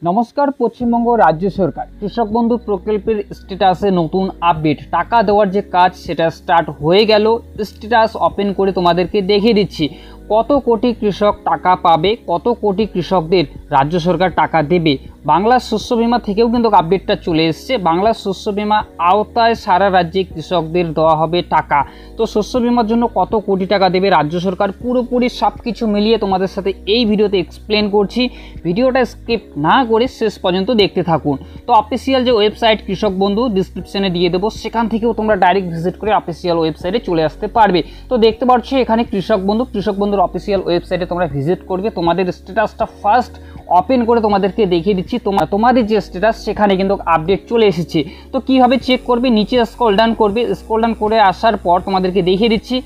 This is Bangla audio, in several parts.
নমস্কার। পশ্চিমবঙ্গ রাজ্য সরকার কৃষক বন্ধু প্রকল্পের স্ট্যাটাসে নতুন আপডেট, টাকা দেওয়ার যে কাজ সেটা স্টার্ট হয়ে গেল। স্ট্যাটাস ওপেন করে তোমাদেরকে দেখিয়ে দিচ্ছি কত কোটি কৃষক টাকা পাবে, কত কোটি কৃষকদের রাজ্য সরকার টাকা দেবে। বাংলা শস্য বিমা থেকেও কিন্তু আপডেটটা চলে এসছে। বাংলা শস্য বিমা আওতায় সারা রাজ্যে কৃষকদের দেওয়া হবে টাকা। তো শস্য বিমার জন্য কত কোটি টাকা দেবে রাজ্য সরকার, পুরোপুরি সব কিছু মিলিয়ে তোমাদের সাথে এই ভিডিওতে এক্সপ্লেন করছি। ভিডিওটা স্কিপ না করে শেষ পর্যন্ত দেখতে থাকুন। তো অফিসিয়াল যে ওয়েবসাইট কৃষক বন্ধু ডিসক্রিপশনে দিয়ে দেবো, সেখান থেকেও তোমরা ডাইরেক্ট ভিজিট করে অফিসিয়াল ওয়েবসাইটে চলে আসতে পারবে। তো দেখতে পাচ্ছ এখানে কৃষক বন্ধুর অফিসিয়াল ওয়েবসাইটে তোমরা ভিজিট করবে। তোমাদের স্ট্যাটাসটা ফার্স্ট ওপেন করে তোমাদেরকে দেখিয়ে দিচ্ছি। তোমাদের যে স্ট্যাটাস সেখানে কিন্তু আপডেট চলে এসেছে। তো কীভাবে চেক করবে, নিচে স্ক্রল ডাউন করবে। স্ক্রল ডাউন করে আসার পর তোমাদেরকে দেখিয়ে দিচ্ছি,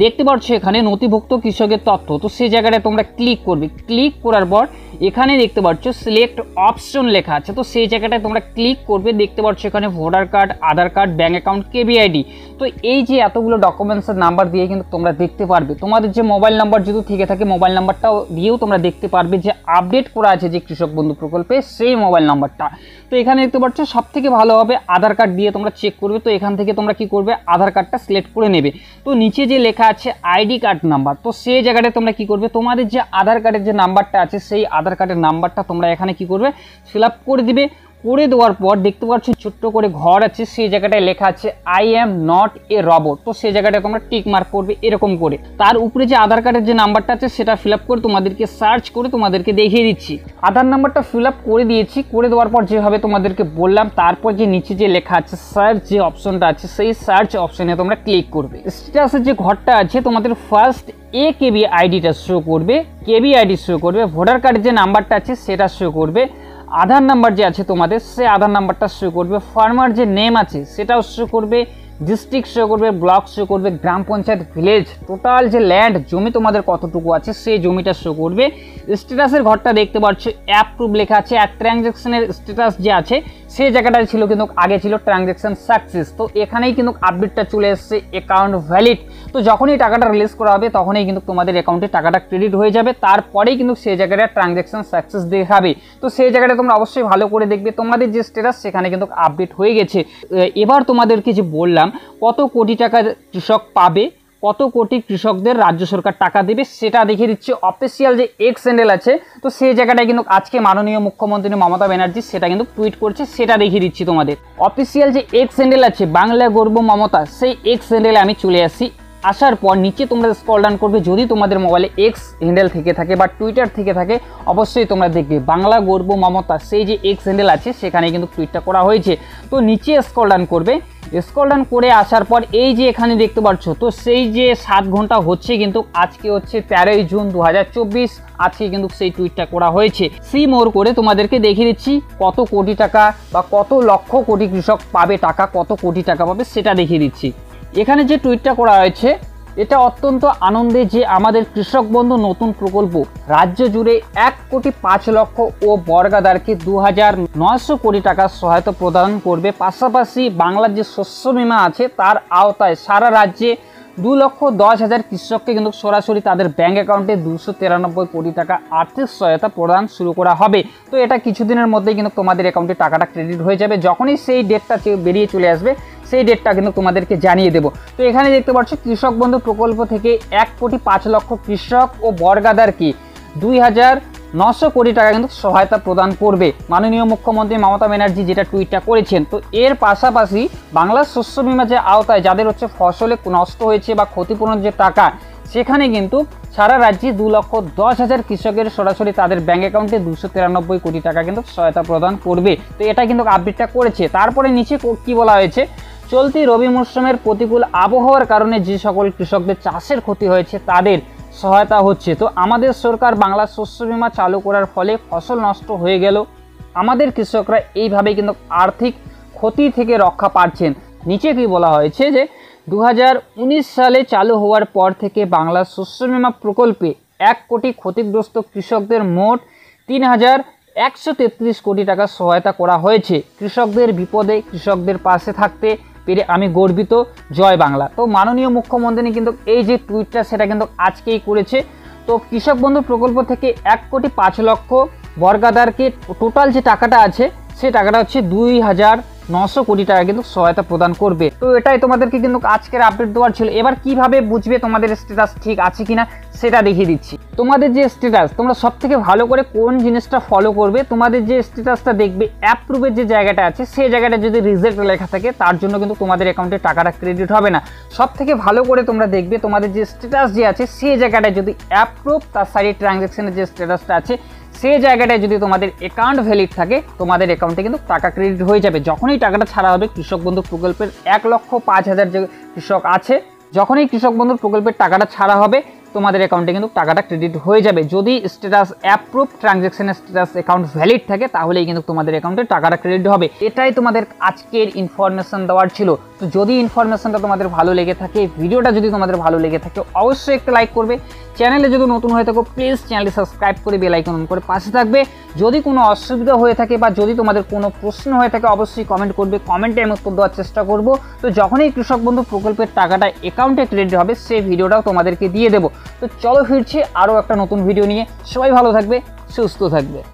দেখতে পাচ্ছ এখানে নথিভুক্ত কৃষকের তথ্য। তো সেই জায়গাটায় তোমরা ক্লিক করবে। ক্লিক করার পর এখানে দেখতে পাচ্ছ সিলেক্ট অপশন লেখা আছে। তো সেই জায়গাটায় তোমরা ক্লিক করবে। দেখতে পাচ্ছ এখানে ভোটার কার্ড, আধার কার্ড, ব্যাঙ্ক অ্যাকাউন্ট, কেবিআইডি। তো এই যে এতগুলো ডকুমেন্টসের নাম্বার দিয়ে কিন্তু তোমরা দেখতে পারবে। তোমাদের যে মোবাইল নাম্বার যদি থেকে থাকে মোবাইল নাম্বারটাও দিয়েও তোমরা দেখতে পারবে যে আপডেট করা আছে যে কৃষক বন্ধু প্রকল্পে সেই মোবাইল নাম্বারটা। তো এখানে দেখতে পাচ্ছ সব থেকে ভালো হবে আধার কার্ড দিয়ে তোমরা চেক করবে। তো এখান থেকে তোমরা কি করবে, আধার কার্ডটা সিলেক্ট করে নেবে। তো নিচে যে লেখা আছে আইডি কার্ড নাম্বার, তো সেই জায়গাটায় তোমরা কি করবে, তোমাদের যে আধার কার্ডের যে নাম্বারটা আছে সেই আধার কার্ডের নাম্বারটা তোমরা এখানে কি করবে, ফিল আপ করে দিবে। করে দেওয়ার পর দেখতে পাচ্ছ ছোট্ট করে ঘর আছে, সেই জায়গাটায় লেখা আছে I am not a robot. তো সেই জায়গাটায় তোমরা টিক মার্ক করবে এরকম করে। তার উপরে যে আধার কার্ডের যে নাম্বারটা আছে সেটা ফিল আপ করে তোমাদেরকে সার্চ করে তোমাদেরকে দেখিয়ে দিচ্ছি। আধার নাম্বারটা ফিল আপ করে দিয়েছি। করে দেওয়ার পর যেভাবে তোমাদেরকে বললাম, তারপর যে নিচে যে লেখা আছে সার্চ যে অপশনটা আছে সেই সার্চ অপশনে তোমরা ক্লিক করবে। স্ট্যাটাসের যে ঘরটা আছে তোমাদের ফার্স্ট কেবি আইডিটা শো করবে, কেবি আইডি শো করবে, ভোটার কার্ডের যে নাম্বারটা আছে সেটা শো করবে, আধার নাম্বার যে আছে তোমাদের সে আধার নাম্বারটা শো করবে, ফার্মার যে নেম আছে সেটাও শো করবে, ডিস্ট্রিক্ট শো করবে, ব্লক শো করবে, গ্রাম পঞ্চায়েত, ভিলেজ, টোটাল যে ল্যান্ড জমি তোমাদের কতটুকু আছে সেই জমিটা শো করবে। স্ট্যাটাসের ঘরটা দেখতে পাচ্ছ অ্যাপ্রুভ লেখা আছে। আর ট্রানজ্যাকশনের স্ট্যাটাস যে আছে সেই জায়গাটায় ছিল কিন্তু আগে ছিল ট্রানজ্যাকশন সাকসেস। তো এখানেই কিন্তু আপডেটটা চলে এসছে অ্যাকাউন্ট ভ্যালিড। তো যখনই টাকাটা রিলিজ করা হবে তখনই কিন্তু তোমাদের অ্যাকাউন্টে টাকাটা ক্রেডিট হয়ে যাবে। তারপরেই কিন্তু সেই জায়গাটা ট্রানজ্যাকশন সাকসেস দেখাবে। তো সেই জায়গাটা তোমরা অবশ্যই ভালো করে দেখবে। তোমাদের যে স্ট্যাটাস সেখানে কিন্তু আপডেট হয়ে গেছে। এবার তোমাদেরকে যে বললাম কত কোটি টাকা কৃষক পাবে, কত কোটি কৃষকদের রাজ্য সরকার টাকা দেবে সেটা দেখিয়ে দিচ্ছে। অফিসিয়াল যে এক্স হ্যান্ডেল আছে তো সেই জায়গাটায় কিন্তু আজকে মাননীয় মুখ্যমন্ত্রী মমতা ব্যানার্জি সেটা কিন্তু টুইট করছে, সেটা দেখিয়ে দিচ্ছি তোমাদের। অফিসিয়াল যে এক্স হ্যান্ডেল আছে বাংলা গর্ব মমতা, সেই এক্স হ্যান্ডেলে আমি চলে আসি। আসার পর নিচে তোমরা স্ক্রল ডাউন করবে। যদি তোমাদের মোবাইলে এক্স হ্যান্ডেল থেকে থাকে বা টুইটার থেকে থাকে অবশ্যই তোমরা দেখবে বাংলা গর্ব মমতা, সেই যে এক্স হ্যান্ডেল আছে সেখানে কিন্তু টুইটটা করা হয়েছে। তো নিচে স্ক্রল ডাউন করবে। স্ক্রল ডাউন করে আসার পর এই যে এখানে দেখতে পাচ্ছ, তো সেই যে 7 ঘন্টা হচ্ছে কিন্তু আজকে হচ্ছে 13ই জুন 2024, আজকে কিন্তু সেই টুইটটা করা হয়েছে। সি মোর করে তোমাদেরকে দেখিয়ে দিচ্ছি কত কোটি টাকা বা কত লক্ষ কোটি কৃষক পাবে টাকা, কত কোটি টাকা পাবে সেটা দেখিয়ে দিচ্ছি। এখানে যে টুইটটা করা হয়েছে এটা অত্যন্ত আনন্দে যে আমাদের কৃষক বন্ধু নতুন প্রকল্প রাজ্য জুড়ে 1,05,00,000 ও বর্গাদারকে 2,900 কোটি টাকার সহায়তা প্রদান করবে। পাশাপাশি বাংলার যে শস্য বীমা আছে তার আওতায় সারা রাজ্যে 2,10,000 কৃষককে কিন্তু সরাসরি তাদের ব্যাঙ্ক অ্যাকাউন্টে 293 কোটি টাকা আর্থিক সহায়তা প্রদান শুরু করা হবে। তো এটা কিছুদিনের মধ্যেই কিন্তু তোমাদের অ্যাকাউন্টে টাকাটা ক্রেডিট হয়ে যাবে। যখনই সেই ডেটটা বেরিয়ে চলে আসবে সেই ডেটটা কিন্তু তোমাদেরকে জানিয়ে দেবো। তো এখানে দেখতে পাচ্ছ কৃষক বন্ধু প্রকল্প থেকে 1,05,00,000 কৃষক ও বর্গাদারকে 2,900 কোটি টাকা কিন্তু সহায়তা প্রদান করবে মাননীয় মুখ্যমন্ত্রী মমতা ব্যানার্জি যেটা টুইটটা করেছেন। তো এর পাশাপাশি বাংলার শস্য বীমা যে আওতায় যাদের হচ্ছে ফসলে নষ্ট হয়েছে বা ক্ষতিপূরণের যে টাকা সেখানে কিন্তু সারা রাজ্যে 2,10,000 কৃষকের সরাসরি তাদের ব্যাঙ্ক অ্যাকাউন্টে 293 কোটি টাকা কিন্তু সহায়তা প্রদান করবে। তো এটা কিন্তু আপডেটটা করেছে। তারপরে নিচে কি বলা হয়েছে, চলতি রবি মরশুমের প্রতিকূল আবহাওয়ার কারণে যে সকল কৃষকদের চাষের ক্ষতি হয়েছে তাদের সহায়তা হচ্ছে। তো আমাদের সরকার বাংলা শস্য বীমা চালু করার ফলে ফসল নষ্ট হয়ে গেল আমাদের কৃষকরা এইভাবে কিন্তু আর্থিক ক্ষতি থেকে রক্ষা পাচ্ছেন। নিচে কি বলা হয়েছে যে 2019 সালে চালু হওয়ার পর থেকে বাংলা শস্য বীমা প্রকল্পে 1 কোটি ক্ষতিগ্রস্ত কৃষকদের মোট 3,133 কোটি টাকা সহায়তা করা হয়েছে। কৃষকদের বিপদে কৃষকদের পাশে থাকতে পেরে আমি গর্বিত, জয় বাংলা। তো মাননীয় মুখ্যমন্ত্রী কিন্তু এই যে টুইটটা সেটা কিন্তু আজকেই করেছে। তো কৃষক বন্ধু প্রকল্প থেকে 1,05,00,000 বর্গাদারকে টোটাল যে টাকাটা আছে সে টাকাটা হচ্ছে 2,900 কোটি টাকা কিন্তু সহায়তা প্রদান করবে। তো এটাই তোমাদেরকে কিন্তু আজকের আপডেট দেওয়ার ছিল। এবার কিভাবে বুঝবে তোমাদের স্ট্যাটাস ঠিক আছে কিনা সেটা দেখিয়ে দিচ্ছি। তোমাদের যে স্ট্যাটাস তোমরা সব থেকে ভালো করে কোন জিনিসটা ফলো করবে, তোমাদের যে স্ট্যাটাসটা দেখবে অ্যাপ্রুভের যে জায়গাটা আছে সেই জায়গাটা যদি রিজেক্ট লেখা থাকে তার জন্য কিন্তু তোমাদের অ্যাকাউন্টে টাকাটা ক্রেডিট হবে না। সব থেকে ভালো করে তোমরা দেখবে তোমাদের যে স্ট্যাটাস যে আছে সেই জায়গাটায় যদি অ্যাপ্রুভ তার সাইডে ট্রানজ্যাকশনের যে স্ট্যাটাসটা আছে সেই জায়গাটায় যদি তোমাদের অ্যাকাউন্ট ভ্যালিড থাকে তোমাদের অ্যাকাউন্টে কিন্তু টাকা ক্রেডিট হয়ে যাবে। যখনই টাকাটা ছাড়া হবে কৃষক বন্ধু প্রকল্পের 1,05,000 যে কৃষক আছে, যখনই কৃষক বন্ধুর প্রকল্পের টাকাটা ছাড়া হবে তোমাদের অ্যাকাউন্টে কিন্তু টাকাটা ক্রেডিট হয়ে যাবে। যদি স্ট্যাটাস অ্যাপ্রুভ ট্রানজ্যাকশনের স্ট্যাটাস অ্যাকাউন্ট ভ্যালিড থাকে তাহলেই কিন্তু তোমাদের অ্যাকাউন্টে টাকাটা ক্রেডিট হবে। এটাই তোমাদের আজকের ইনফরমেশন দেওয়ার ছিল। তো যদি ইনফরমেশনটা তোমাদের ভালো লেগে থাকে, ভিডিওটা যদি তোমাদের ভালো লেগে থাকে অবশ্যই একটা লাইক করবে। চ্যানেলে যদি নতুন হয়ে থাকো প্লিজ চ্যানেলটি সাবস্ক্রাইব করে বেল আইকন অন করে পাশে থাকবে। যদি কোনো অসুবিধা হয়ে থাকে বা যদি তোমাদের কোনো প্রশ্ন হয়ে থাকে অবশ্যই কমেন্ট করবে, কমেন্টে আমি উত্তর দেওয়ার চেষ্টা করব। তো যখনই কৃষক বন্ধু প্রকল্পের টাকাটা অ্যাকাউন্টে ক্রেডিট হবে সেই ভিডিওটাও তোমাদেরকে দিয়ে দেবো। তো চলো ফিরছি আরও একটা নতুন ভিডিও নিয়ে। সবাই ভালো থাকবে, সুস্থ থাকবে।